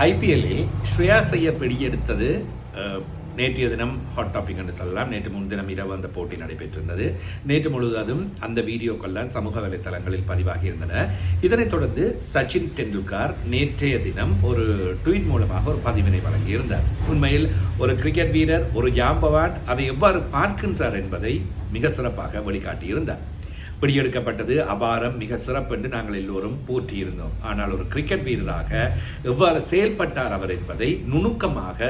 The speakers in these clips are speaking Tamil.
ஐபிஎல்லில் ஸ்ரேயாஸ் ஐயர் பிடியெடுத்தது நேற்றைய தினம் ஹாட் டாபிக் என்று சொல்லலாம். நேற்று முன்தினம் இரவு அந்த போட்டி நடைபெற்றிருந்தது. நேற்று முழுவதும் அந்த வீடியோக்கள்லாம் சமூக வலைதளங்களில் பதிவாகி இருந்தன. இதனைத் தொடர்ந்து சச்சின் டெண்டுல்கர் நேற்றைய தினம் ஒரு ட்வீட் மூலமாக ஒரு பதிவினை வழங்கியிருந்தார். உண்மையில் ஒரு கிரிக்கெட் வீரர், ஒரு ஜாம்பவான் அதை எவ்வாறு பார்க்கின்றார் என்பதை மிக சிறப்பாக வெளிக்காட்டியிருந்தார். பிடியெடுக்கப்பட்டது அபாரம், மிக சிறப்பு என்று நாங்கள் எல்லோரும் போற்றியிருந்தோம். ஆனால் ஒரு கிரிக்கெட் வீரராக எவ்வாறு செயல்பட்டார் அவர் என்பதை நுணுக்கமாக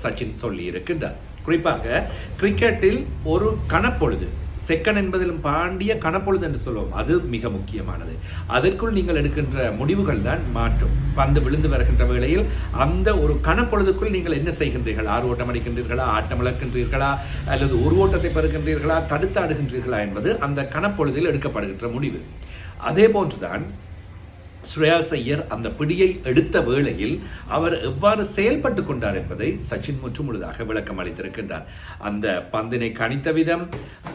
சச்சின் சொல்லி இருக்கின்றார். குறிப்பாக கிரிக்கெட்டில் ஒரு கணப்பொழுது, செகண்ட் என்பதிலும் பாண்டிய கணப்பொழுது என்று சொல்லுவோம், அது மிக முக்கியமானது. அதற்குள் நீங்கள் எடுக்கின்ற முடிவுகள் தான் மாற்றும். பந்து விழுந்து வருகின்ற வேளையில் அந்த ஒரு கணப்பொழுதுக்குள் நீங்கள் என்ன செய்கின்றீர்கள்? 6 ஓட்டம் அடிக்கின்றீர்களா, ஆட்டம் இழக்கின்றீர்களா, அல்லது ஒரு ஓட்டத்தை பெறுகின்றீர்களா, தடுத்து ஆடுகின்றீர்களா என்பது அந்த கணப்பொழுதில் எடுக்கப்படுகின்ற முடிவு. அதே போன்றுதான் ஸ்ரேயாஸ் ஐயர் அந்த பிடியை எடுத்த வேளையில் அவர் எவ்வாறு செயல்பட்டு கொண்டார் என்பதை சச்சின் முற்றுமுழுதாக விளக்கம் அளித்திருக்கின்றார். அந்த பந்தினை கணித்த விதம்,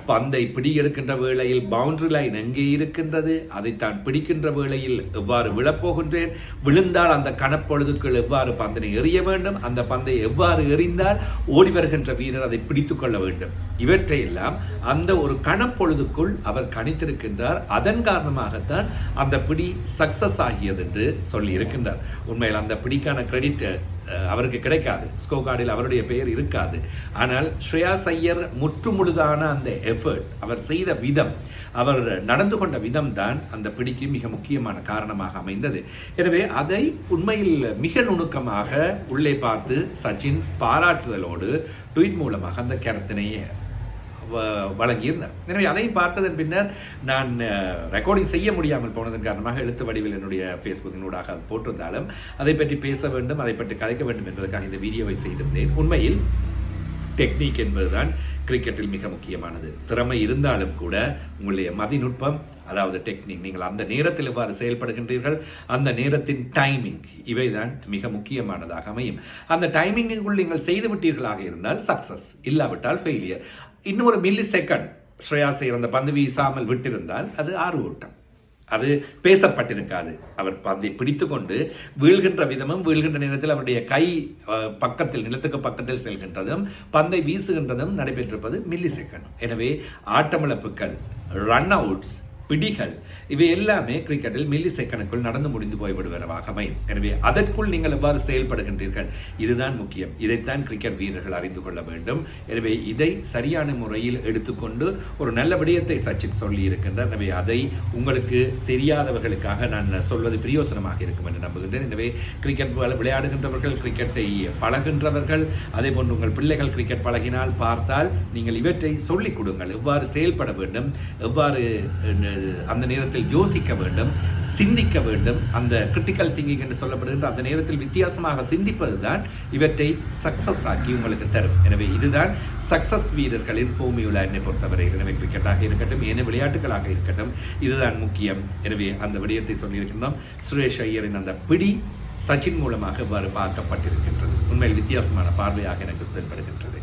பந்தை பிடி எடுக்கின்ற வேளையில் பவுண்டரி லைன் எங்கே இருக்கின்றது, அதை தான் பிடிக்கின்ற வேளையில் எவ்வாறு விழப்போகின்றேன், விழுந்தால் அந்த கணப்பொழுதுக்குள் எவ்வாறு பந்தினை எறிய வேண்டும், அந்த பந்தை எவ்வாறு எறிந்தால் ஓடி வருகின்ற வீரர் அதை பிடித்துக் கொள்ள வேண்டும், இவற்றையெல்லாம் அந்த ஒரு கணப்பொழுதுக்குள் அவர் கணித்திருக்கின்றார். அதன் காரணமாகத்தான் அந்த பிடி சக்சஸ் ஆகியது என்று சொல்லி இருக்கின்றார். உண்மையில் அந்த பிடிக்கான கிரெடிட் அவருக்கு கிடைக்காது, ஸ்கோர் கார்டில் அவருடைய பெயர் இருக்காது. ஆனால் ஸ்ரேயாஸ் ஐயர் முற்றுமுழுதான அந்த எஃபர்ட், அவர் செய்த விதம், அவர் நடந்து கொண்ட விதம் தான் அந்த பிடிக்கு மிக முக்கியமான காரணமாக அமைந்தது. எனவே அதை உண்மையில் மிக நுணுக்கமாக உள்ளே பார்த்து சச்சின் பாராட்டுதலோடு ட்வீட் மூலமாக அந்த கருத்தினை வழங்கியிருந்தார். எனவே அதை பார்த்ததன் பின்னர் நான் ரெக்கார்டிங் செய்ய முடியாமல் போனதன் காரணமாக எழுத்து வடிவில் என்னுடைய ஃபேஸ்புக்கினூடாக போட்டிருந்தாலும் அதை பற்றி பேச வேண்டும், அதை பற்றி கதைக்க வேண்டும் என்பதற்காக இந்த வீடியோவை செய்திருந்தேன். உண்மையில் டெக்னிக் என்பதுதான் கிரிக்கெட்டில் மிக முக்கியமானது. திறமை இருந்தாலும் கூட உங்களுடைய மதிநுட்பம், அதாவது டெக்னிக், நீங்கள் அந்த நேரத்தில் எவ்வாறு செயல்படுகின்றீர்கள், அந்த நேரத்தின் டைமிங், இவைதான் மிக முக்கியமானதாக அமையும். அந்த டைமிங்குள் நீங்கள் செய்து விட்டீர்களாக இருந்தால் சக்சஸ், இல்லாவிட்டால் ஃபெயிலியர். இன்னொரு மில்லி செகண்ட் ஸ்ரேயாஸ் ஐயர் அந்த பந்து வீசாமல் விட்டிருந்தால் அது 6 ஓட்டம், அது பேசப்பட்டிருக்காது. அவர் பந்தை பிடித்து கொண்டு வீழ்கின்ற விதமும், வீழ்கின்ற நேரத்தில் அவருடைய கை பக்கத்தில், நிலத்துக்கு பக்கத்தில் செல்கின்றதும், பந்தை வீசுகின்றதும் நடைபெற்றிருப்பது மில்லி செகண்ட். எனவே ஆட்டமிழப்புகள், ரன் அவுட்ஸ், பிடிகள், இவை எல்லாமே கிரிக்கெட்டில் மில்லி செகண்டுக்குள் நடந்து முடிந்து போய்விடுவதாக அமையும். எனவே அதற்குள் நீங்கள் எவ்வாறு செயல்படுகின்றீர்கள், இதுதான் முக்கியம். இதைத்தான் கிரிக்கெட் வீரர்கள் அறிந்து கொள்ள வேண்டும். எனவே இதை சரியான முறையில் எடுத்துக்கொண்டு ஒரு நல்ல விடயத்தை சச்சின் சொல்லி இருக்கின்றார். எனவே அதை உங்களுக்கு தெரியாதவர்களுக்காக நான் சொல்வது பிரயோசனமாக இருக்கும் என்று நம்புகின்றேன். எனவே கிரிக்கெட் விளையாடுகின்றவர்கள், கிரிக்கெட்டை பழகின்றவர்கள், அதே போன்று உங்கள் பிள்ளைகள் கிரிக்கெட் பழகினால் பார்த்தால் நீங்கள் இவற்றை சொல்லிக் கொடுங்கள். எவ்வாறு செயல்பட வேண்டும், எவ்வாறு அந்த நேரத்தில் யோசிக்க வேண்டும், சிந்திக்க வேண்டும். அந்த கிரிட்டிக்கல் திங்கிங் என்று சொல்லப்படுகின்ற அந்த நேரத்தில் வித்தியாசமாக சிந்திப்பதுதான் இவற்றை சக்சஸ் ஆக்கி உங்களுக்கு தரும். எனவே இதுதான் சக்சஸ் வீரர்களின் ஃபார்முலா என்னை பொறுத்தவரை. எனவே கிரிக்கெட்டாக இருக்கட்டும், ஏனைய விளையாட்டுகளாக இருக்கட்டும், இதுதான் முக்கியம். எனவே அந்த விடயத்தை சொல்லியிருக்கின்றோம். சுரேஷ் ஐயரின் அந்த பிடி சச்சின் மூலமாக இவ்வாறு பார்க்கப்பட்டிருக்கின்றது. உண்மையில் வித்தியாசமான பார்வையாக எனக்கு தென்படுகின்றது.